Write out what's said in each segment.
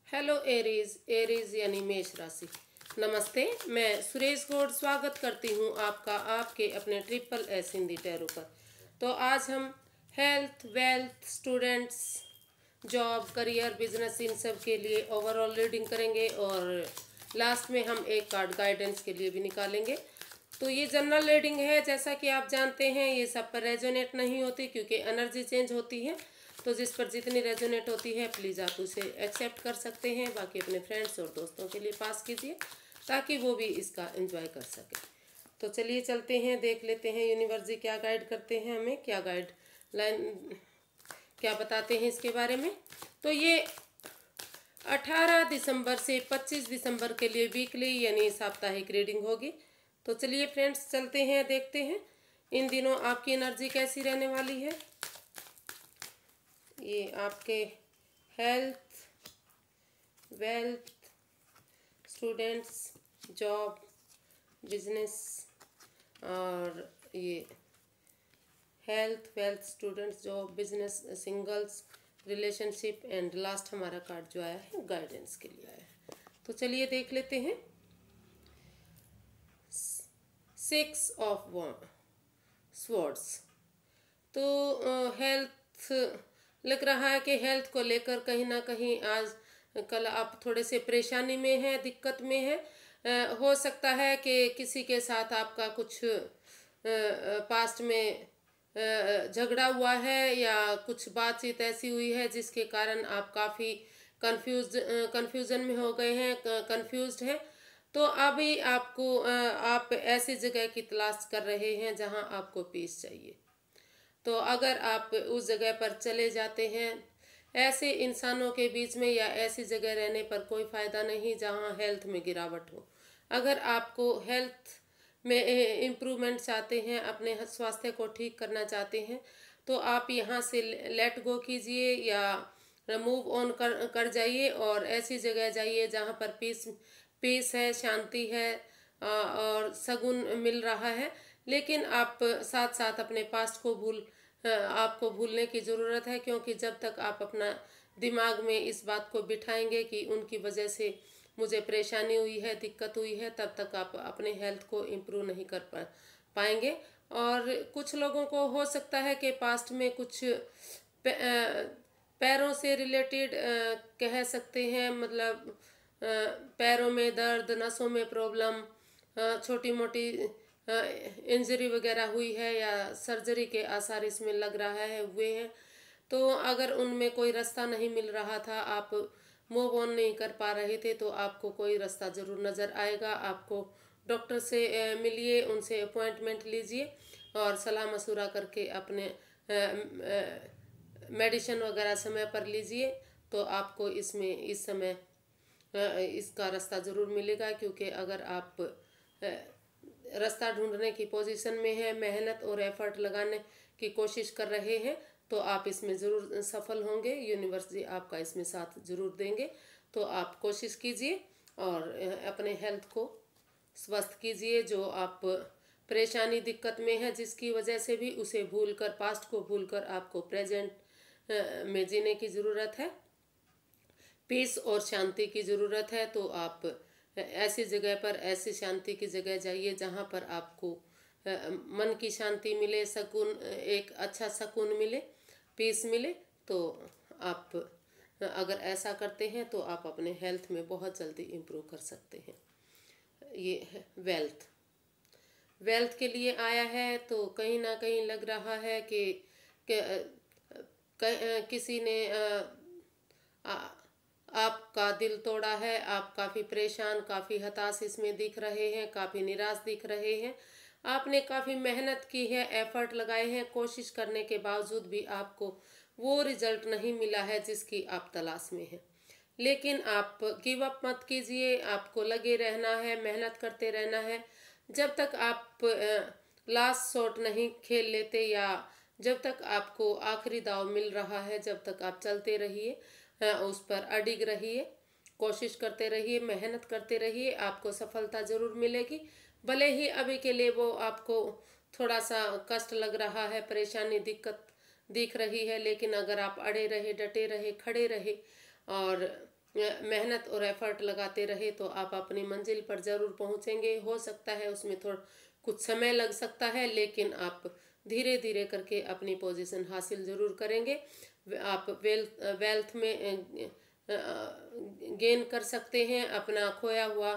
Hello Aries. Aries यानी मेष राशि। नमस्ते, मैं सुरेश गौड़ स्वागत करती हूँ आपका आपके अपने ट्रिपल एस हिंदी टैरो पर। तो आज हम health, wealth, students, job, career, business, इन सब के लिए ओवरऑल रीडिंग करेंगे और लास्ट में हम एक कार्ड गाइडेंस के लिए भी निकालेंगे। तो ये जनरल रीडिंग है, जैसा कि आप जानते हैं ये सब पर रेजोनेट नहीं होती क्योंकि एनर्जी चेंज होती है। तो जिस पर जितनी रेजोनेट होती है प्लीज़ आप उसे एक्सेप्ट कर सकते हैं, बाकी अपने फ्रेंड्स और दोस्तों के लिए पास कीजिए ताकि वो भी इसका एंजॉय कर सके। तो चलिए चलते हैं, देख लेते हैं यूनिवर्स जी क्या गाइड करते हैं, हमें क्या गाइड लाइन क्या बताते हैं इसके बारे में। तो ये 18 दिसंबर से 25 दिसंबर के लिए वीकली यानी साप्ताहिक रीडिंग होगी। तो चलिए फ्रेंड्स चलते हैं, देखते हैं इन दिनों आपकी एनर्जी कैसी रहने वाली है। ये आपके health, wealth, students, job, business और ये health, wealth, students, job, business, singles, relationship and last हमारा कार्ड जो आया है गाइडेंस के लिए आया है। तो चलिए देख लेते हैं। 6 ऑफ स्वॉर्ड्स। तो हेल्थ लग रहा है कि हेल्थ को लेकर कहीं ना कहीं आज कल आप थोड़े से परेशानी में हैं, दिक्कत में हैं। हो सकता है कि किसी के साथ आपका कुछ पास्ट में झगड़ा हुआ है या कुछ बातचीत ऐसी हुई है जिसके कारण आप काफ़ी कंफ्यूजन में हो गए हैं, कंफ्यूज्ड हैं। तो अभी आपको आप ऐसी जगह की तलाश कर रहे हैं जहां आपको पीस चाहिए। तो अगर आप उस जगह पर चले जाते हैं, ऐसे इंसानों के बीच में या ऐसी जगह रहने पर कोई फ़ायदा नहीं जहां हेल्थ में गिरावट हो। अगर आपको हेल्थ में इम्प्रूवमेंट चाहते हैं, अपने स्वास्थ्य को ठीक करना चाहते हैं, तो आप यहाँ से लेट गो कीजिए या मूव ऑन कर जाइए और ऐसी जगह जाइए जहाँ पर पीस है, शांति है और सगुन मिल रहा है। लेकिन आप साथ साथ अपने पास्ट को आपको भूलने की ज़रूरत है, क्योंकि जब तक आप अपना दिमाग में इस बात को बिठाएंगे कि उनकी वजह से मुझे परेशानी हुई है, दिक्कत हुई है, तब तक आप अपने हेल्थ को इम्प्रूव नहीं कर पाएंगे। और कुछ लोगों को हो सकता है कि पास्ट में कुछ पैरों से रिलेटेड कह सकते हैं, मतलब पैरों में दर्द, नसों में प्रॉब्लम, छोटी मोटी इंजरी वगैरह हुई है या सर्जरी के आसार इसमें लग रहा है हुए हैं। तो अगर उनमें कोई रास्ता नहीं मिल रहा था, आप मूव ऑन नहीं कर पा रहे थे, तो आपको कोई रास्ता ज़रूर नज़र आएगा। आपको डॉक्टर से मिलिए, उनसे अपॉइंटमेंट लीजिए और सलाह मशूरा करके अपने मेडिसिन वगैरह समय पर लीजिए। तो आपको इसमें इस समय इसका रास्ता ज़रूर मिलेगा, क्योंकि अगर आप रास्ता ढूंढने की पोजीशन में है, मेहनत और एफर्ट लगाने की कोशिश कर रहे हैं, तो आप इसमें ज़रूर सफल होंगे। यूनिवर्स जी आपका इसमें साथ ज़रूर देंगे। तो आप कोशिश कीजिए और अपने हेल्थ को स्वस्थ कीजिए। जो आप परेशानी दिक्कत में है जिसकी वजह से भी, उसे भूलकर, पास्ट को भूलकर आपको प्रेजेंट में जीने की ज़रूरत है। पीस और शांति की ज़रूरत है। तो आप ऐसी जगह पर, ऐसी शांति की जगह जाइए जहाँ पर आपको मन की शांति मिले, सुकून, एक अच्छा सुकून मिले, पीस मिले। तो आप अगर ऐसा करते हैं तो आप अपने हेल्थ में बहुत जल्दी इम्प्रूव कर सकते हैं। ये है वेल्थ के लिए आया है। तो कहीं ना कहीं लग रहा है कि किसी ने आपका दिल तोड़ा है। आप काफ़ी परेशान, काफ़ी हताश इसमें दिख रहे हैं, काफ़ी निराश दिख रहे हैं। आपने काफ़ी मेहनत की है, एफर्ट लगाए हैं, कोशिश करने के बावजूद भी आपको वो रिजल्ट नहीं मिला है जिसकी आप तलाश में हैं। लेकिन आप गिव अप मत कीजिए, आपको लगे रहना है, मेहनत करते रहना है। जब तक आप लास्ट शॉट नहीं खेल लेते या जब तक आपको आखिरी दाव मिल रहा है, जब तक आप चलते रहिए, उस पर अडिग रहिए, कोशिश करते रहिए, मेहनत करते रहिए, आपको सफलता ज़रूर मिलेगी। भले ही अभी के लिए वो आपको थोड़ा सा कष्ट लग रहा है, परेशानी, दिक्कत दिख रही है, लेकिन अगर आप अड़े रहे, डटे रहे, खड़े रहे और मेहनत और एफर्ट लगाते रहे तो आप अपनी मंजिल पर ज़रूर पहुंचेंगे। हो सकता है उसमें थोड़ा कुछ समय लग सकता है, लेकिन आप धीरे धीरे करके अपनी पोजीशन हासिल ज़रूर करेंगे। आप वेल्थ में गेन कर सकते हैं, अपना खोया हुआ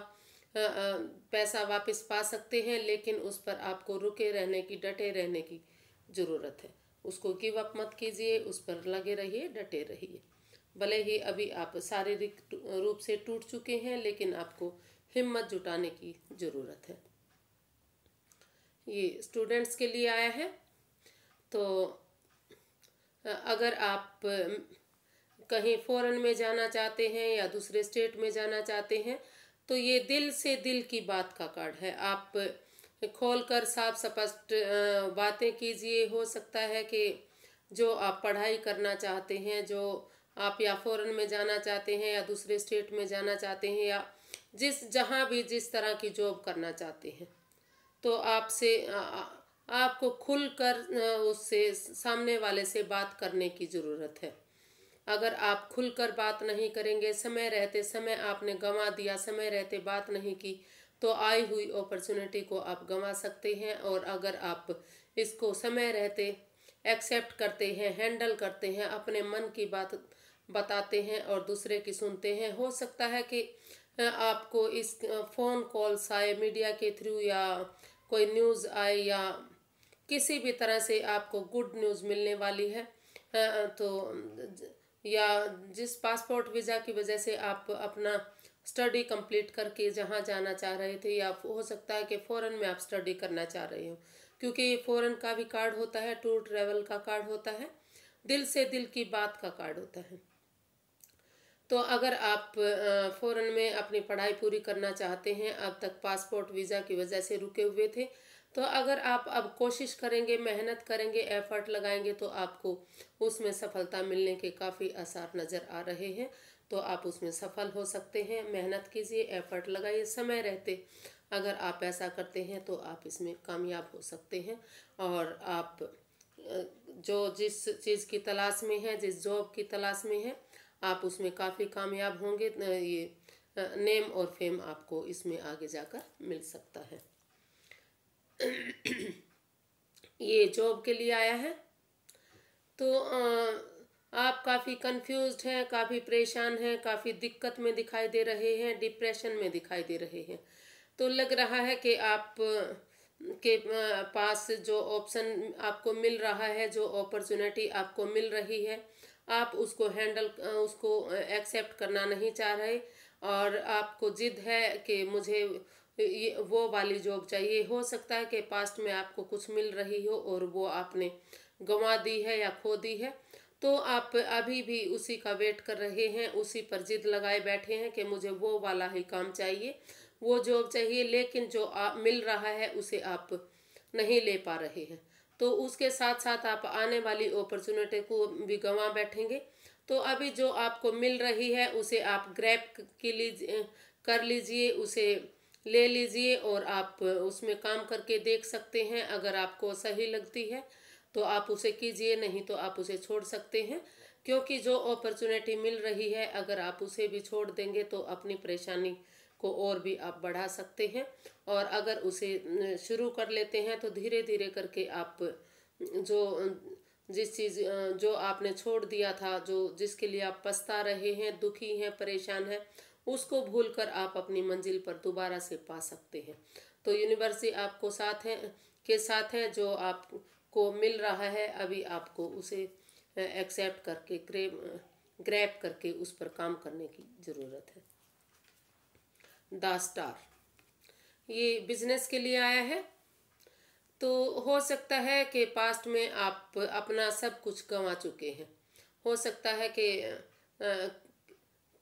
पैसा वापस पा सकते हैं, लेकिन उस पर आपको रुके रहने की, डटे रहने की ज़रूरत है। उसको गिव अप मत कीजिए, उस पर लगे रहिए, डटे रहिए। भले ही अभी आप शारीरिक रूप से टूट चुके हैं, लेकिन आपको हिम्मत जुटाने की ज़रूरत है। ये स्टूडेंट्स के लिए आया है। तो अगर आप कहीं फॉरेन में जाना चाहते हैं या दूसरे स्टेट में जाना चाहते हैं, तो ये दिल से दिल की बात का कार्ड है। आप खोलकर साफ स्पष्ट बातें कीजिए। हो सकता है कि जो आप पढ़ाई करना चाहते हैं, जो आप या फॉरेन में जाना चाहते हैं या दूसरे स्टेट में जाना चाहते हैं, या जहाँ भी जिस तरह की जॉब करना चाहते हैं, तो आपको खुलकर उससे, सामने वाले से बात करने की ज़रूरत है। अगर आप खुलकर बात नहीं करेंगे, समय रहते समय आपने गंवा दिया, समय रहते बात नहीं की, तो आई हुई अपॉर्चुनिटी को आप गंवा सकते हैं। और अगर आप इसको समय रहते एक्सेप्ट करते हैं, हैंडल करते हैं, अपने मन की बात बताते हैं और दूसरे की सुनते हैं, हो सकता है कि आपको इस फ़ोन कॉल्स आए मीडिया के थ्रू, या कोई न्यूज़ आए, या किसी भी तरह से आपको गुड न्यूज़ मिलने वाली है। तो या जिस पासपोर्ट वीज़ा की वजह से आप अपना स्टडी कंप्लीट करके जहाँ जाना चाह रहे थे, या हो सकता है कि फ़ॉरेन में आप स्टडी करना चाह रहे हो, क्योंकि फ़ॉरेन का भी कार्ड होता है, टूर ट्रैवल का कार्ड होता है, दिल से दिल की बात का कार्ड होता है। तो अगर आप फ़ॉरेन में अपनी पढ़ाई पूरी करना चाहते हैं, अब तक पासपोर्ट वीज़ा की वजह से रुके हुए थे, तो अगर आप अब कोशिश करेंगे, मेहनत करेंगे, एफर्ट लगाएंगे, तो आपको उसमें सफलता मिलने के काफ़ी आसार नज़र आ रहे हैं। तो आप उसमें सफल हो सकते हैं। मेहनत कीजिए, एफर्ट लगाइए, समय रहते अगर आप ऐसा करते हैं तो आप इसमें कामयाब हो सकते हैं। और आप जो जिस चीज़ की तलाश में है, जिस जॉब की तलाश में है, आप उसमें काफ़ी कामयाब होंगे। ये नेम और फेम आपको इसमें आगे जाकर मिल सकता है। ये जॉब के लिए आया है। तो आप काफ़ी कंफ्यूज्ड हैं, काफ़ी परेशान हैं, काफ़ी दिक्कत में दिखाई दे रहे हैं, डिप्रेशन में दिखाई दे रहे हैं। तो लग रहा है कि आप के पास जो ऑप्शन आपको मिल रहा है, जो अपॉर्चुनिटी आपको मिल रही है, आप उसको एक्सेप्ट करना नहीं चाह रहे, और आपको जिद है कि मुझे वो वाली जॉब चाहिए। हो सकता है कि पास्ट में आपको कुछ मिल रही हो और वो आपने गंवा दी है या खो दी है, तो आप अभी भी उसी का वेट कर रहे हैं, उसी पर जिद लगाए बैठे हैं कि मुझे वो वाला ही काम चाहिए, वो जॉब चाहिए, लेकिन जो मिल रहा है उसे आप नहीं ले पा रहे हैं। तो उसके साथ साथ आप आने वाली अपॉर्चुनिटी को भी गंवा बैठेंगे। तो अभी जो आपको मिल रही है उसे आप ग्रैब कर लीजिए, उसे ले लीजिए, और आप उसमें काम करके देख सकते हैं। अगर आपको सही लगती है तो आप उसे कीजिए, नहीं तो आप उसे छोड़ सकते हैं। क्योंकि जो अपॉर्चुनिटी मिल रही है, अगर आप उसे भी छोड़ देंगे तो अपनी परेशानी को और भी आप बढ़ा सकते हैं। और अगर उसे शुरू कर लेते हैं तो धीरे धीरे करके आप जो जिस चीज़ जो आपने छोड़ दिया था, जो जिसके लिए आप पछता रहे हैं, दुखी हैं, परेशान हैं, उसको भूलकर आप अपनी मंजिल पर दोबारा से पा सकते हैं। तो यूनिवर्सिटी आपको साथ है, जो आपको मिल रहा है अभी आपको उसे एक्सेप्ट करके ग्रैब करके उस पर काम करने की ज़रूरत है। द स्टार ये बिजनेस के लिए आया है। तो हो सकता है कि पास्ट में आप अपना सब कुछ गंवा चुके हैं। हो सकता है कि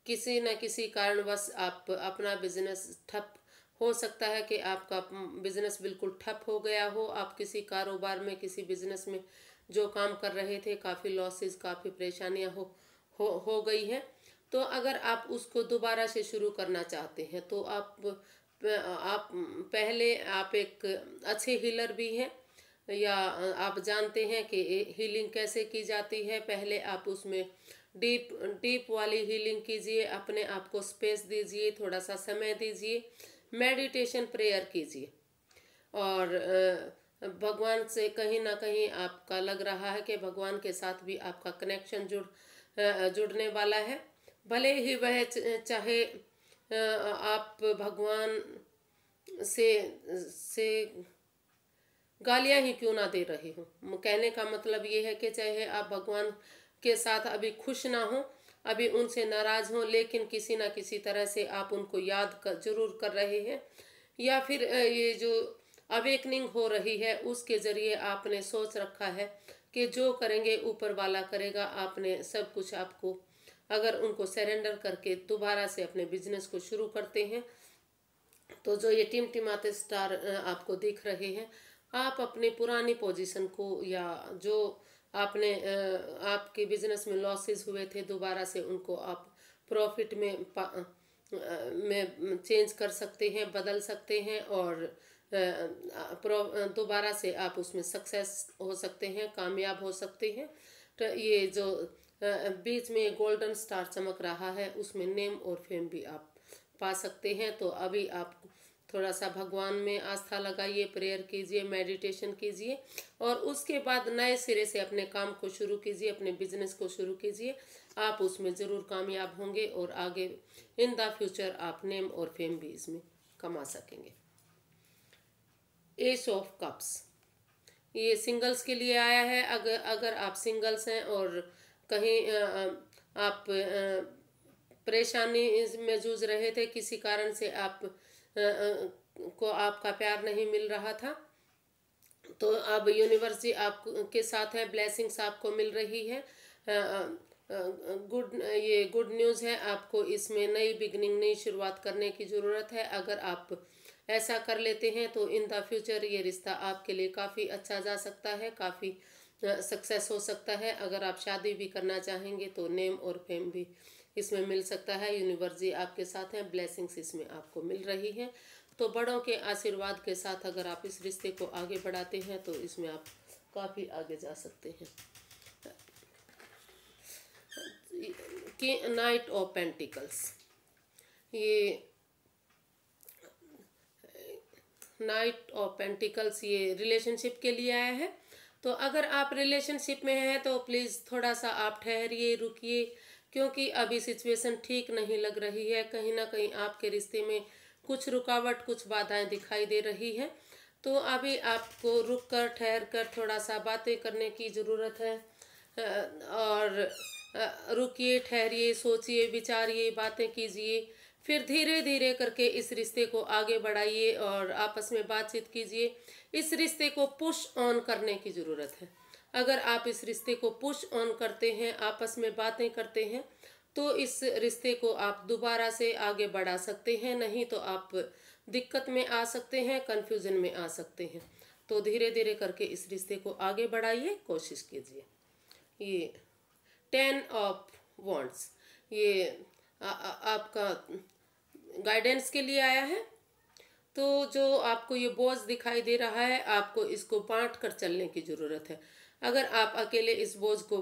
किसी न किसी कारणवश आप अपना बिजनेस ठप, हो सकता है कि आपका बिजनेस बिल्कुल ठप हो गया हो। आप किसी कारोबार में, किसी बिजनेस में जो काम कर रहे थे, काफ़ी लॉसेस, काफ़ी परेशानियां हो गई हैं। तो अगर आप उसको दोबारा से शुरू करना चाहते हैं तो आप पहले आप एक अच्छे हीलर भी हैं, या आप जानते हैं कि हीलिंग कैसे की जाती है। पहले आप उसमें डीप डीप वाली हीलिंग कीजिए, अपने आप को स्पेस दीजिए, थोड़ा सा समय दीजिए, मेडिटेशन प्रेयर कीजिए। और भगवान से कहीं ना कहीं आपका लग रहा है कि भगवान के साथ भी आपका कनेक्शन जुड़ने वाला है। भले ही वह चाहे आप भगवान से गालियां ही क्यों ना दे रहे हो। कहने का मतलब ये है कि चाहे आप भगवान के साथ अभी खुश ना हो, अभी उनसे नाराज हो, लेकिन किसी ना किसी तरह से आप उनको याद जरूर कर रहे हैं, या फिर ये जो अवेकनिंग हो रही है उसके जरिए आपने सोच रखा है कि जो करेंगे ऊपर वाला करेगा। आपने सब कुछ, आपको अगर उनको सरेंडर करके दोबारा से अपने बिजनेस को शुरू करते हैं, तो जो ये टिमटिमाते स्टार आपको दिख रहे हैं, आप अपनी पुरानी पोजीशन को, या जो आपने आपके बिजनेस में लॉसेस हुए थे, दोबारा से उनको आप प्रॉफिट में चेंज कर सकते हैं, बदल सकते हैं, और दोबारा से आप उसमें सक्सेस हो सकते हैं, कामयाब हो सकते हैं। तो ये जो बीच में गोल्डन स्टार चमक रहा है, उसमें नेम और फेम भी आप पा सकते हैं। तो अभी आप थोड़ा सा भगवान में आस्था लगाइए, प्रेयर कीजिए, मेडिटेशन कीजिए, और उसके बाद नए सिरे से अपने काम को शुरू कीजिए, अपने बिजनेस को शुरू कीजिए। आप उसमें ज़रूर कामयाब होंगे, और आगे इन द फ्यूचर आप नेम और फेम भी इसमें कमा सकेंगे। एस ऑफ कप्स, ये सिंगल्स के लिए आया है। अगर आप सिंगल्स हैं और कहीं आप परेशानी में जूझ रहे थे, किसी कारण से आप को आपका प्यार नहीं मिल रहा था, तो अब यूनिवर्स जी आपके साथ है, ब्लेसिंग्स आपको मिल रही है। ये गुड न्यूज़ है। आपको इसमें नई बिगनिंग, नई शुरुआत करने की ज़रूरत है। अगर आप ऐसा कर लेते हैं तो इन द फ्यूचर ये रिश्ता आपके लिए काफ़ी अच्छा जा सकता है, काफ़ी सक्सेस हो सकता है। अगर आप शादी भी करना चाहेंगे तो नेम और फेम भी इसमें मिल सकता है। यूनिवर्स जी आपके साथ हैं, ब्लेसिंग्स इसमें आपको मिल रही हैं। तो बड़ों के आशीर्वाद के साथ अगर आप इस रिश्ते को आगे बढ़ाते हैं तो इसमें आप काफ़ी आगे जा सकते हैं। कि नाइट ऑफ पेंटिकल्स, ये नाइट ऑफ पेंटिकल्स ये रिलेशनशिप के लिए आया है। तो अगर आप रिलेशनशिप में हैं तो प्लीज़ थोड़ा सा आप ठहरिए, रुकिए, क्योंकि अभी सिचुएशन ठीक नहीं लग रही है। कहीं ना कहीं आपके रिश्ते में कुछ रुकावट, कुछ बाधाएं दिखाई दे रही है। तो अभी आपको रुक कर, ठहर कर, थोड़ा सा बातें करने की ज़रूरत है। और रुकिए, ठहरिए, सोचिए, विचारिए, बातें कीजिए, फिर धीरे धीरे करके इस रिश्ते को आगे बढ़ाइए और आपस में बातचीत कीजिए। इस रिश्ते को पुश ऑन करने की ज़रूरत है। अगर आप इस रिश्ते को पुश ऑन करते हैं, आपस में बातें करते हैं, तो इस रिश्ते को आप दोबारा से आगे बढ़ा सकते हैं। नहीं तो आप दिक्कत में आ सकते हैं, कन्फ्यूज़न में आ सकते हैं। तो धीरे धीरे करके इस रिश्ते को आगे बढ़ाइए, कोशिश कीजिए। ये 10 ऑफ वॉन्ड्स, ये आपका गाइडेंस के लिए आया है। तो जो आपको ये बोझ दिखाई दे रहा है, आपको इसको बांट कर चलने की ज़रूरत है। अगर आप अकेले इस बोझ को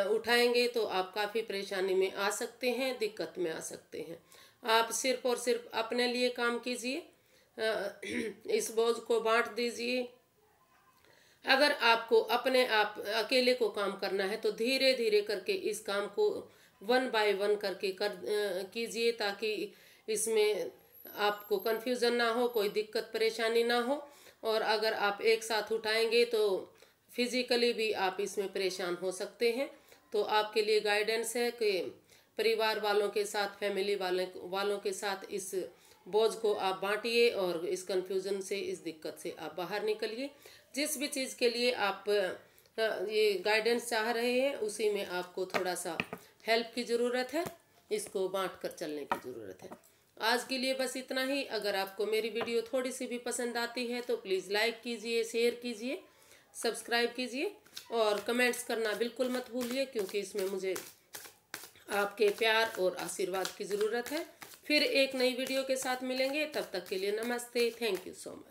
उठाएंगे तो आप काफ़ी परेशानी में आ सकते हैं, दिक्कत में आ सकते हैं। आप सिर्फ और सिर्फ अपने लिए काम कीजिए, इस बोझ को बांट दीजिए। अगर आपको अपने आप अकेले को काम करना है तो धीरे धीरे करके इस काम को 1 बाय 1 करके कीजिए, ताकि इसमें आपको कन्फ्यूज़न ना हो, कोई दिक्कत परेशानी ना हो। और अगर आप एक साथ उठाएंगे तो फिजिकली भी आप इसमें परेशान हो सकते हैं। तो आपके लिए गाइडेंस है कि परिवार वालों के साथ, फैमिली वालों के साथ इस बोझ को आप बांटिए और इस कन्फ्यूज़न से, इस दिक्कत से आप बाहर निकलिए। जिस भी चीज़ के लिए आप ये गाइडेंस चाह रहे हैं, उसी में आपको थोड़ा सा हेल्प की ज़रूरत है, इसको बांट कर चलने की ज़रूरत है। आज के लिए बस इतना ही। अगर आपको मेरी वीडियो थोड़ी सी भी पसंद आती है तो प्लीज़ लाइक कीजिए, शेयर कीजिए, सब्सक्राइब कीजिए, और कमेंट्स करना बिल्कुल मत भूलिए, क्योंकि इसमें मुझे आपके प्यार और आशीर्वाद की ज़रूरत है। फिर एक नई वीडियो के साथ मिलेंगे, तब तक के लिए नमस्ते, थैंक यू सो मच।